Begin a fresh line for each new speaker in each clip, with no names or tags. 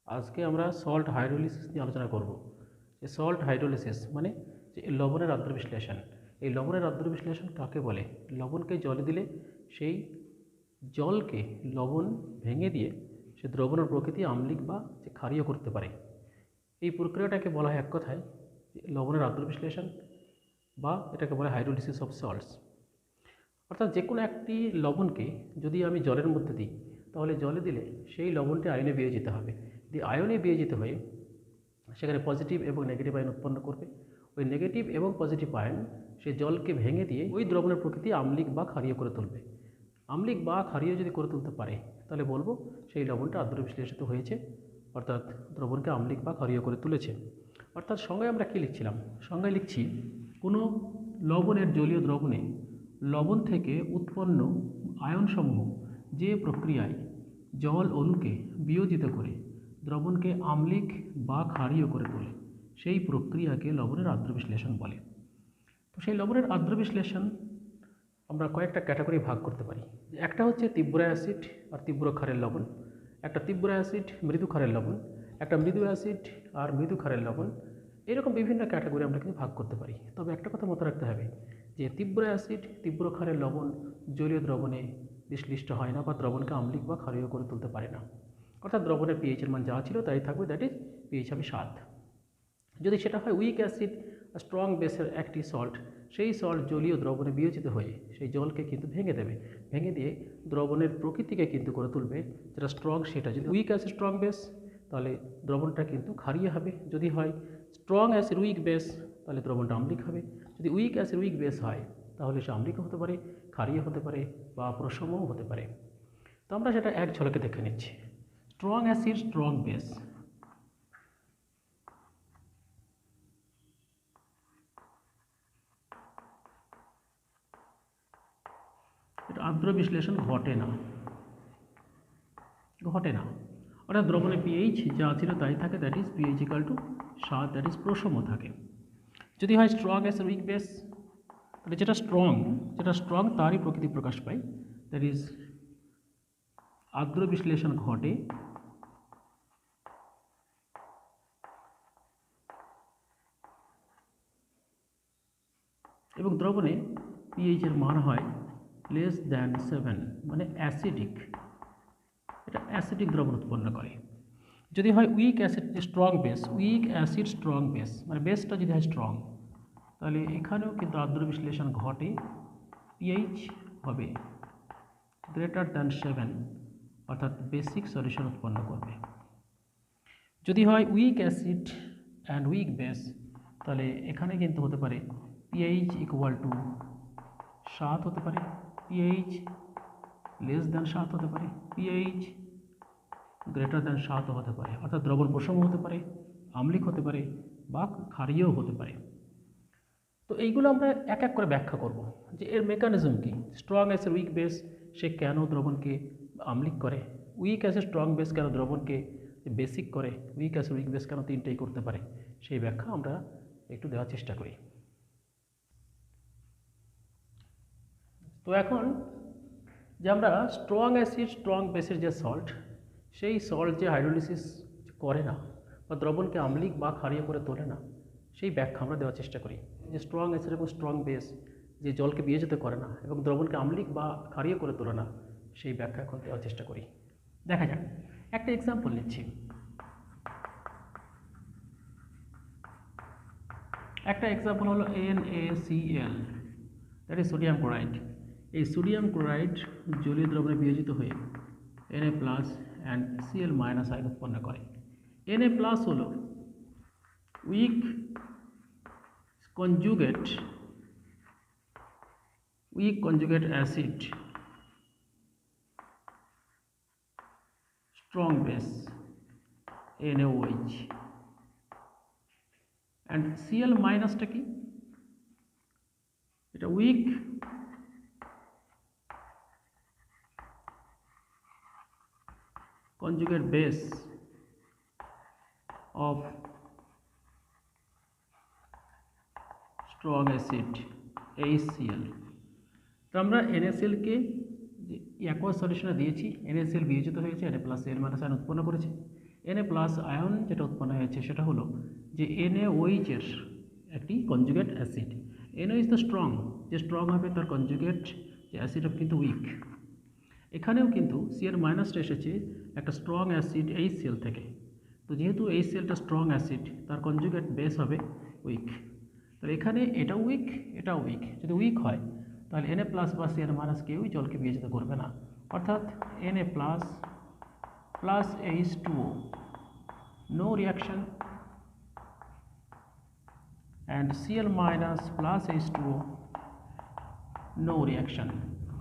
আজকে আমরা salt hydrolysis নিয়ে আলোচনা করব। যে সল্ট হাইড্রোলিসিস মানে যে লবণের আদ্র বিশ্লেষণ। এই লবণের আদ্র বিশ্লেষণ কাকে বলে? লবণকে জলে দিলে সেই জলকে লবণ ভেঙে দিয়ে সে দ্রবণের প্রকৃতি আম্লিক বা যে ক্ষারীয় করতে পারে। এই প্রক্রিয়াটাকে বলা হয় এক কথায় লবণের আদ্র বিশ্লেষণ, বা এটাকে বলে হাইড্রোলিসিস অফ সল্টস। অর্থাৎ যে কোনো একটি লবণকে যদি আমি জলের মধ্যে দিই, তাহলে জলে দিলে সেই লবণটি আয়নে বিয়োজিত হবে। যদি আয়নে বিয়োজিত হয়ে সেখানে পজিটিভ এবং নেগেটিভ আয়ন উৎপন্ন করবে, ওই নেগেটিভ এবং পজিটিভ আয়ন সেই জলকে ভেঙে দিয়ে ওই দ্রবণের প্রকৃতি আম্লিক বা ক্ষারীয় করে তুলবে। আম্লিক বা ক্ষারীয় যদি করে তুলতে পারে, তাহলে বলবো সেই লবণটা আদ্র বিশ্লেষিত হয়েছে, অর্থাৎ দ্রবণকে আম্লিক বা ক্ষারীয় করে তুলেছে। অর্থাৎ সংজ্ঞায় আমরা কী লিখছিলাম? সংজ্ঞায় লিখছি, কোনো লবণের জলীয় দ্রবণে লবণ থেকে উৎপন্ন আয়নসমূহ যে প্রক্রিয়ায় জল অণুকে বিয়োজিত করে দ্রবণকে আম্লিক বা ক্ষারীয় করে তোলে, সেই প্রক্রিয়াকে লবণের আদ্র বিশ্লেষণ বলে। তো সেই লবণের আদ্র বিশ্লেষণ আমরা কয়েকটা ক্যাটাগরি ভাগ করতে পারি। একটা হচ্ছে তীব্র অ্যাসিড আর তীব্র ক্ষারের লবণ, একটা তীব্র অ্যাসিড মৃদু ক্ষারের লবণ, একটা মৃদু অ্যাসিড আর মৃদু ক্ষারের লবণ। এরকম বিভিন্ন ক্যাটাগরি আমরা কিন্তু ভাগ করতে পারি। তবে একটা কথা মনে রাখতে হবে যে তীব্র অ্যাসিড তীব্র ক্ষারের লবণ জলীয় দ্রবণে বিশ্লিষ্ট হয় না বা দ্রবণকে আম্লিক বা ক্ষারীয় করে তুলতে পারে না। অর্থাৎ দ্রবণের পিএইচের মান যা ছিল তাই থাকবে, দ্যাট ইজ পিএইচ হবে 7। যদি সেটা হয় উইক অ্যাসিড স্ট্রং বেসের একটি সল্ট, সেই সল্ট জলীয় দ্রবণে বিয়োজিত হয়ে সেই জলকে কিন্তু ভেঙে দেবে, ভেঙে দিয়ে দ্রবণের প্রকৃতিকে কিন্তু করে তুলবে যেটা স্ট্রং সেটা। যদি উইক অ্যাসিড স্ট্রং বেস, তাহলে দ্রবণটা কিন্তু ক্ষারীয় হবে। যদি হয় স্ট্রং অ্যাসিড উইক বেস, তাহলে দ্রবণটা আম্লিক হবে। যদি উইক অ্যাসিড উইক বেস হয়, তাহলে সে আম্লিক হতে পারে, ক্ষারীয় হতে পারে বা প্রশমও হতে পারে। তো আমরা সেটা এক ঝলকে দেখে নিচ্ছি। স্ট্রং অ্যাসিড স্ট্রং বেস, এটা আদ্র বিশ্লেষণ ঘটে না, অর্থাৎ দ্রবণের পিএইচ যা ছিল তাই থাকে, that is pH equal to 7, that is প্রশম থাকে। যদি হয় স্ট্রং অ্যাসিড উইক বেস, তাহলে যেটা স্ট্রং তারই প্রকৃতি প্রকাশ পায়, দ্যাট ইজ আদ্র বিশ্লেষণ ঘটে এবং দ্রবণে পিএইচের মান হয় লেস দ্যান 7, মানে অ্যাসিডিক, এটা অ্যাসিডিক দ্রবণ উৎপন্ন করে। যদি হয় week acid strong base, week acid strong base, মানে বেসটা যদি হয় স্ট্রং, তাহলে এখানেও কিন্তু আদ্র বিশ্লেষণ ঘটে, পিএইচ হবে গ্রেটার দ্যান 7, অর্থাৎ বেসিক সলিউশন উৎপন্ন করবে। যদি হয় week acid and weak base, তাহলে এখানে কিন্তু হতে পারে পিএইচ ইকুয়াল টু 7 হতে পারে, পিএইচ লেস দ্যান 7 হতে পারে, পিএইচ গ্রেটার দ্যান 7 হতে পারে, অর্থাৎ দ্রবণ প্রশম হতে পারে, আম্লিক হতে পারে বা ক্ষারীয় হতে পারে। তো এইগুলো আমরা এক এক করে ব্যাখ্যা করব যে এর মেকানিজম কি। স্ট্রং অ্যাসিড উইক বেস সে কেন দ্রবণকে আম্লিক করে, উইক অ্যাসিড স্ট্রং বেস কেন দ্রবণকে বেসিক করে, উইক অ্যাসিড উইক বেস কেন তিনটেই করতে পারে, সেই ব্যাখ্যা আমরা একটু দেওয়ার চেষ্টা করি। তো এখন যে আমরা স্ট্রং অ্যাসিড স্ট্রং বেসের যে সল্ট, সেই সল্ট যে হাইড্রোলিসিস করে না বা দ্রবণকে আম্লিক বা ক্ষারীয় করে তোলে না, সেই ব্যাখ্যা আমরা দেওয়ার চেষ্টা করি। যে স্ট্রং অ্যাসিড এবং স্ট্রং বেস যে জলকে বিয়োজিত করে না এবং দ্রবণকে আম্লিক বা ক্ষারীয় করে তোলে না, সেই ব্যাখ্যা এখন দেওয়ার চেষ্টা করি। দেখা যাক, একটা এক্সাম্পল নিচ্ছি। একটা এক্সাম্পল হলো NaCl, that is sodium chloride. এই সোডিয়াম ক্লোরাইড জলীয় দ্রবণে বিয়োজিত হয়ে Na plus and Cl minus ion উৎপন্ন করে। Na প্লাস হলো weak conjugate acid strong base NaOH, and Cl মাইনাসটা কি, এটা weak conjugate base of strong acid HCl। তো আমরা NaCl কে যে অ্যাকোয়াস সলিউশনে দিয়েছি, NaCl বিয়োজিত হয়েছে, Na plus Cl minus ion উৎপন্ন করেছে। Na প্লাস আয়ন যেটা উৎপন্ন হয়েছে সেটা হলো যে NaOH এর একটি conjugate acid. NO is the strong, যে স্ট্রং হবে তার কনজুগেট যে অ্যাসিড হবে কিন্তু উইক। এখানেও কিন্তু Cl মাইনাসটা এসেছে একটা স্ট্রং অ্যাসিড HCl থেকে। তো যেহেতু HClটা স্ট্রং অ্যাসিড তার কনজুগেট বেস হবে উইক। তাহলে এখানে এটাও উইক, এটাও উইক। যদি উইক হয় তাহলে Na প্লাস বা Cl মাইনাস কেউই জলকে বিয়োজিত করবে না, অর্থাৎ Na plus plus H2O no reaction and Cl minus plus H2O no reaction।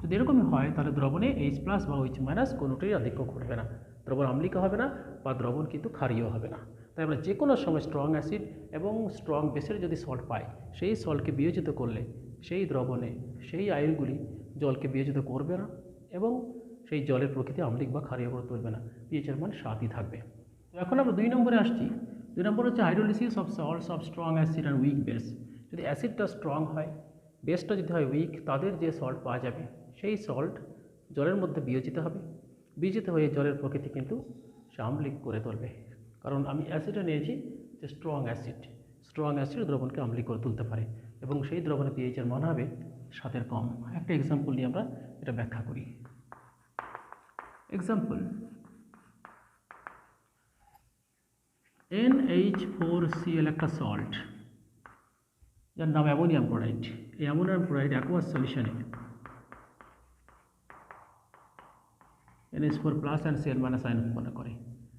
যদি এরকমই হয় তাহলে দ্রবণে H প্লাস বা OH মাইনাস কোনোটাই আধিক্য করবে না, দ্রবণ আম্লিক হবে না বা দ্রবণ কিন্তু ক্ষারীয় হবে না। তাই আমরা যে কোনো সময় স্ট্রং অ্যাসিড এবং স্ট্রং বেসের যদি সল্ট পাই সেই সল্টকে বিয়োজিত করলে সেই দ্রবণে সেই আয়নগুলি জলকে বিয়োজিত করবে না এবং সেই জলের প্রকৃতি আম্লিক বা ক্ষারীয় করে তুলবে না, পিএইচের মান 7ই থাকবে। তো এখন আমরা 2 নম্বরে আসছি। 2 নম্বর হচ্ছে hydrolysis of salts of strong acid and weak base. যদি অ্যাসিডটা স্ট্রং হয়, বেসটা যদি হয় উইক, তাদের যে সল্ট পাওয়া যাবে সেই সল্ট জলের মধ্যে বিয়োজিত হবে, বিয়োজিত হয়ে জলের প্রকৃতি কিন্তু সে আম্লিক করে তুলবে। কারণ আমি অ্যাসিডটা নিয়েছি যে স্ট্রং অ্যাসিড দ্রবণকে আম্লিক করে তুলতে পারে এবং সেই দ্রবণে পিএইচের মান হবে 7-এর কম। একটা এক্সাম্পল নিয়ে আমরা এটা ব্যাখ্যা করি। এক্সাম্পল, NH4Cl একটা সল্ট যার নাম অ্যামোনিয়াম ক্লোরাইড। এই অ্যামোনিয়াম ক্লোরাইড অ্যাকুয়াস সলিউশনে NH4 plus and Cl minus ion উৎপন্ন করে।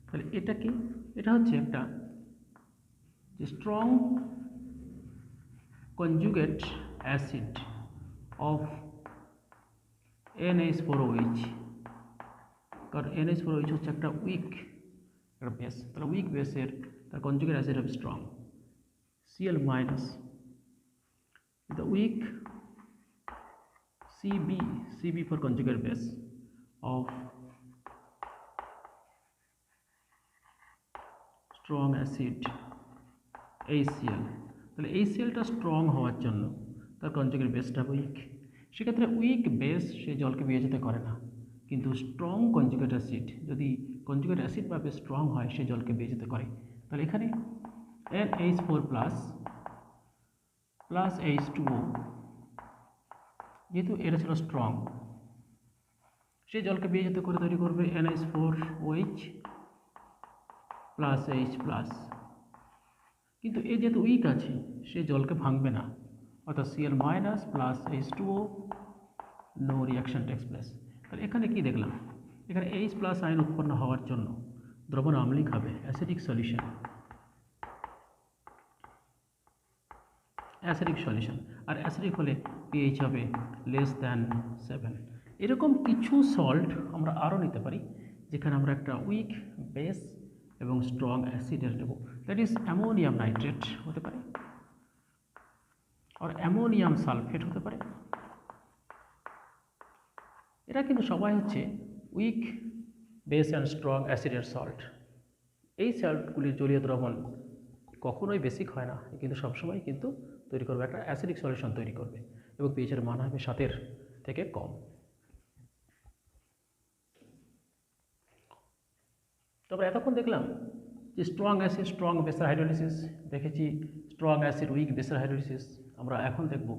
তাহলে এটা কি? এটা হচ্ছে একটা যে strong conjugate acid of NH4OH। কারণ NH4OH হচ্ছে একটা উইক একটা বেস, তাহলে উইক বেসের তার কনজুগেট অ্যাসিড হবে strong Cl minus the weak CB for conjugate base of strong acid HCl। তাহলে HClটা স্ট্রং হওয়ার জন্য তার কনজুগেট বেসটা উইক। সেক্ষেত্রে উইক বেস সে জলকে বিয়োজিত করে না, কিন্তু স্ট্রং কনজুগেট অ্যাসিড যদি কনজুগেট অ্যাসিড বা বেস স্ট্রং হয় সে জলকে বিয়োজিত করে। তাহলে এখানে NH4 প্লাস H2O, যেহেতু এটা ছিল স্ট্রং, সে জলকে বিয়োজিত করে তৈরি করবে NH4OH প্লাস H প্লাস। কিন্তু এ যেহেতু উইক আছে সে জলকে ভাঙবে না, অর্থাৎ Cl minus plus H2O no reaction takes place. তাহলে এখানে কি দেখলাম? এখানে H প্লাস আয়ন উৎপন্ন হওয়ার জন্য দ্রবণ আম্লিক হবে, অ্যাসিডিক সলিউশন, আর অ্যাসিডিক হলে পিএইচ হবে <7। এরকম কিছু সল্ট আমরা আরও নিতে পারি যেখানে আমরা একটা উইক বেস এবং স্ট্রং অ্যাসিডের নেব। দ্যাট ইজ অ্যামোনিয়াম নাইট্রেট হতে পারে আর অ্যামোনিয়াম সালফেট হতে পারে। এরা কিন্তু সবাই হচ্ছে উইক বেস অ্যান্ড স্ট্রং অ্যাসিডের সল্ট। এই সল্টগুলির জলীয় দ্রবণ কখনোই বেসিক হয় না, কিন্তু সবসময় কিন্তু তৈরি করবে একটা অ্যাসিডিক সলিউশন তৈরি করবে এবং পিএইচের মান হবে 7-এর থেকে কম। তবে এতক্ষণ দেখলাম যে স্ট্রং অ্যাসিড স্ট্রং বেসের হাইড্রোলিসিস দেখেছি, স্ট্রং অ্যাসিড উইক বেসের হাইড্রোলিসিস। আমরা এখন দেখব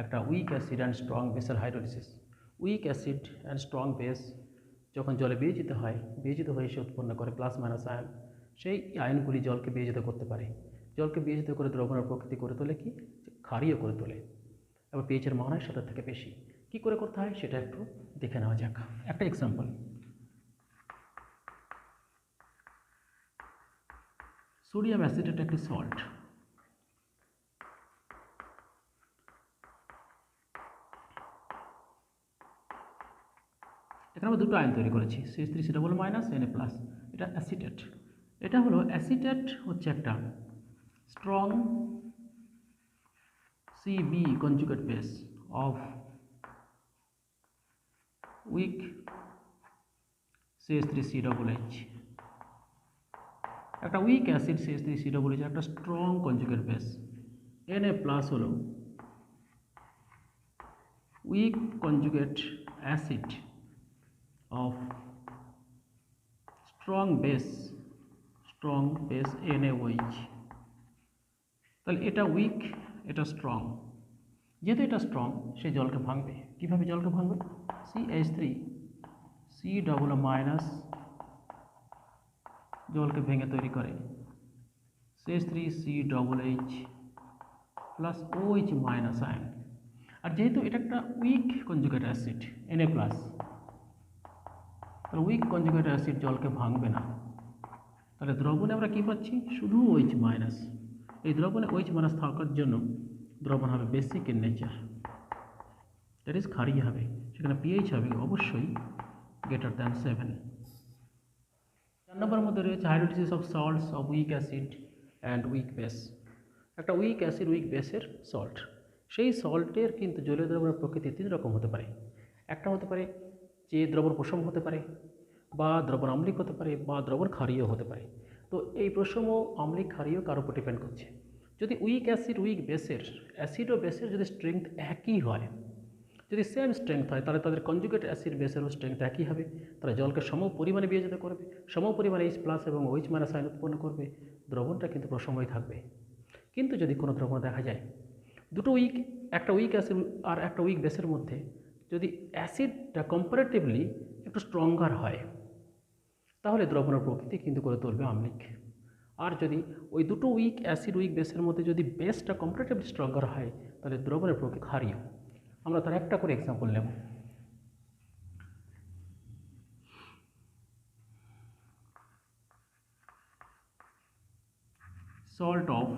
একটা উইক অ্যাসিড অ্যান্ড স্ট্রং বেসের hydrolysis. Week acid and strong base যখন জলে বিয়োজিত হয়, বিয়োজিত হয়ে সে উৎপন্ন করে প্লাস মাইনাস আয়ন। সেই আয়নগুলি জলকে বিয়োজিত করতে পারে, জলকে বিয়োজিত করে দ্রবণের প্রকৃতি করে তোলে কি, ক্ষারীয় করে তোলে এবং পিএইচের মান হয় 7 থেকে বেশি। কী করে করতে হয় সেটা একটু দেখে নেওয়া যাক। একটা এক্সাম্পল, সোডিয়াম অ্যাসিডেট একটি সল্ট। এখানে আমরা দুটো আয়ন তৈরি করেছি, CH3COO মাইনাস Na প্লাস। এটা অ্যাসিটেট। এটা হলো অ্যাসিটেট হচ্ছে একটা strong CB conjugate base of weak CH3COOH। একটা উইক অ্যাসিড CH3COOH একটা strong conjugate base. Na plus হলো weak conjugate acid of strong base strong base NaOH। তাহলে এটা উইক, এটা স্ট্রং। যেহেতু এটা স্ট্রং, সে জলকে ভাঙবে। কীভাবে জলকে ভাঙবে? CH3 জলকে ভেঙে তৈরি করে CH3CHH plus OH minus ion. আর যেহেতু এটা একটা উইক কনজুগেট অ্যাসিড Na+, তাহলে উইক কনজুগেট অ্যাসিড জলকে ভাঙবে না। তাহলে দ্রবণে আমরা কী পাচ্ছি? শুধু OH মাইনাস। এই দ্রবণে OH মাইনাস থাকার জন্য দ্রবণ হবে basic in nature, that is ক্ষারীয় হবে। সেখানে pH হবে অবশ্যই গ্রেটার দ্যান 7। 4 নম্বরের মধ্যে রয়েছে hydrolysis of salts of week acid and weak base. একটা উইক অ্যাসিড উইক বেসের সল্ট, সেই সল্টের কিন্তু জলীয় দ্রবণের প্রকৃতি 3 রকম হতে পারে। একটা হতে পারে যে দ্রবণ প্রশম হতে পারে, বা দ্রবণ আম্লিক হতে পারে, বা দ্রবণ ক্ষারীয় হতে পারে। তো এই প্রশম আম্লিক ক্ষারীয় কার উপর ডিপেন্ড করছে। যদি উইক অ্যাসিড উইক বেসের অ্যাসিড ও বেসের যদি স্ট্রেংথ একই হয়, যদি সেম স্ট্রেংথ হয়, তাহলে তাদের কনজুগেট অ্যাসিড বেসেরও স্ট্রেংথ একই হবে। তারা জলকে সম পরিমাণে বিয়োজিত করবে, সম পরিমাণে H+ এবং OH- আয়ন উৎপন্ন করবে। দ্রবণটা কিন্তু প্রশমই থাকবে। কিন্তু যদি কোনো দ্রবণ দেখা যায় দুটো উইক, একটা উইক অ্যাসিড আর একটা উইক বেসের মধ্যে যদি অ্যাসিডটা কম্পারেটিভলি একটু স্ট্রঙ্গার হয়, তাহলে দ্রবণের প্রকৃতি কিন্তু করে তুলবে আম্লিক। আর যদি ওই দুটো উইক অ্যাসিড উইক বেসের মধ্যে যদি বেসটা কম্পারেটিভলি স্ট্রঙ্গার হয়, তাহলে দ্রবণের প্রকৃতি ক্ষারীয়। আমরা তার একটা করে এক্সাম্পল নেব। সল্ট অফ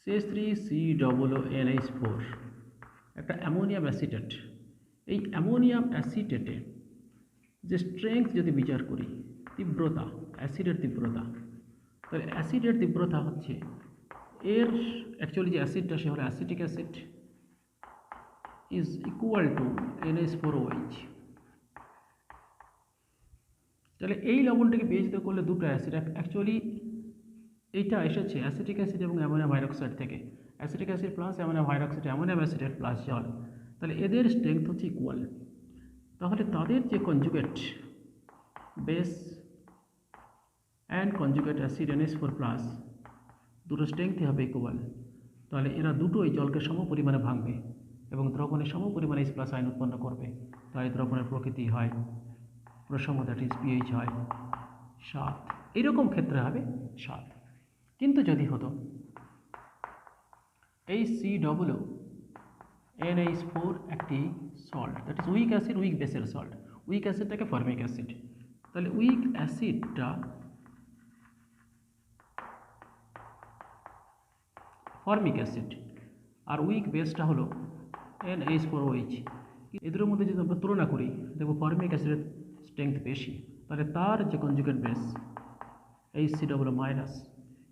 CH3COONH4 একটা অ্যামোনিয়াম অ্যাসিটেট। এই অ্যামোনিয়াম অ্যাসিটেটে যে স্ট্রেংথ যদি বিচার করি, তীব্রতা, অ্যাসিডের তীব্রতা, তাহলে অ্যাসিডের তীব্রতা হচ্ছে এর অ্যাকচুয়ালি যে অ্যাসিডটা সে হলো acetic acid is equal to NH4OH। তাহলে এই লবণটাকে বিয়োজিত করলে দুটো অ্যাসিড, অ্যাকচুয়ালি এইটা এসেছে অ্যাসিটিক অ্যাসিড এবং অ্যামোনিয়াম হাইড্রোক্সাইড থেকে। Acetic acid plus ammonium hydroxide, ammonium অ্যাসিডেট plus জল, তাহলে এদের স্ট্রেংথ হচ্ছে ইকুয়াল। তাহলে তাদের যে conjugate base and conjugate acid NH4+, দুটো স্ট্রেংথই হবে ইকুয়াল। তাহলে এরা দুটোই জলকে সম পরিমাণে ভাঙবে এবং দ্রবণে সম পরিমাণে H+ আয়ন উৎপন্ন করবে। তাই দ্রবণের প্রকৃতি হয় প্রশম, দ্যাট ইজ pH হয় 7। এইরকম ক্ষেত্রে হবে 7। কিন্তু যদি হতো HCOONH4 একটি salt, that is weak acid weak বেসের সল্ট। উইক অ্যাসিডটাকে ফর্মিক অ্যাসিড, তাহলে উইক অ্যাসিডটা ফর্মিক অ্যাসিড আর উইক বেসটা হলো NH4OH। এদের মধ্যে যদি আমরা তুলনা করি, দেখব ফর্মিক অ্যাসিডের স্ট্রেংথ বেশি। তাহলে তার যে কনজুগেট বেস HC+,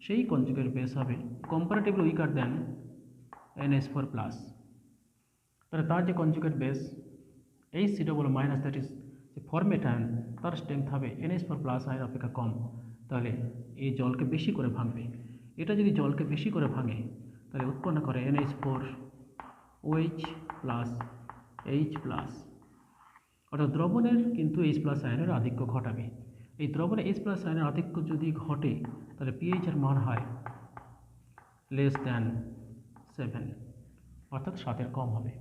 সেই কনজুগেট বেস হবে কম্পারেটিভলি উইকার দ্যান NH4+। তাহলে তার যে conjugate base HC+, that is যে ফর্মেট আয়ন, তার স্ট্রেংথ হবে NH4+ আয়ন অপেক্ষা কম। তাহলে এই জলকে বেশি করে ভাঙবে। এটা যদি জলকে বেশি করে ভাঙে, তাহলে উৎপন্ন করে NH4OH প্লাস H+, অর্থাৎ দ্রবণের কিন্তু H+ আয়নের আধিক্য ঘটাবে। এই দ্রবণে H+ আয়নের আধিক্য যদি ঘটে, তাহলে pH এর মান হয় লেস দ্যান 7, অর্থাৎ 7-এর কম হবে।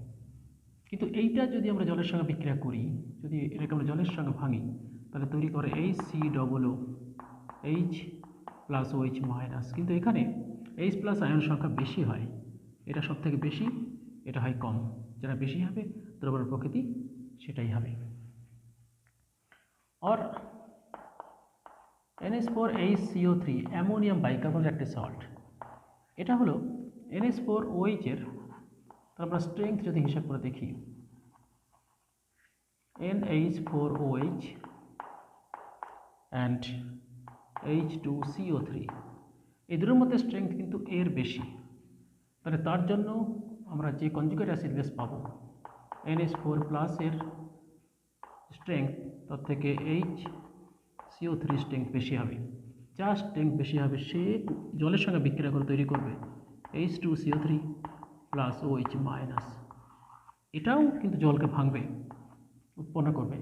কিন্তু এইটা যদি আমরা জলের সঙ্গে বিক্রিয়া করি, যদি এটাকে আমরা জলের সঙ্গে ভাঙি, তাহলে তৈরি করে HCOOH+OH-। কিন্তু এখানে H+ আয়ন সংখ্যা বেশি হয়, এটা সব থেকে বেশি, এটা হয় কম। যেটা বেশি হবে দ্রবণের প্রকৃতি সেটাই হবে। আর NH4HCO3 অ্যামোনিয়াম বাইকার্বনেট একটি সল্ট। এটা হলো NH4OH এর, আমরা স্ট্রেংথ যদি হিসাব করে দেখি, NH4OH অ্যান্ড H2CO3, এই দুটোর মধ্যে স্ট্রেংথ কিন্তু এর বেশি। তাহলে তার জন্য আমরা যে কনজুগেট অ্যাসিড বেস পাবো NH4+ এর স্ট্রেংথ, তার থেকে HCO3 স্ট্রেংথ বেশি হবে। যার স্ট্রেংথ বেশি হবে সে জলের সঙ্গে বিক্রিয়া করে তৈরি করবে H2CO3 প্লাস OH মাইনাস, এটাও কিন্তু জলকে ভাঙবে, উৎপন্ন করবে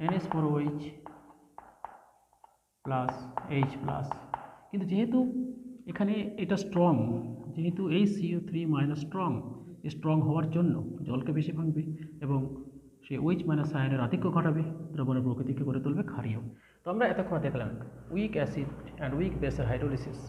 NH4OH প্লাস H প্লাস। কিন্তু যেহেতু এখানে এটা স্ট্রং, যেহেতু এই CO3 মাইনাস স্ট্রং হওয়ার জন্য জলকে বেশি ভাঙবে এবং সে OH মাইনাস আয়নের আধিক্য ঘটাবে, দ্রবণের প্রকৃতিকে করে তুলবে ক্ষারীয়। তো আমরা এতক্ষণ দেখলাম উইক অ্যাসিড অ্যান্ড উইক বেসের হাইড্রোলিসিস।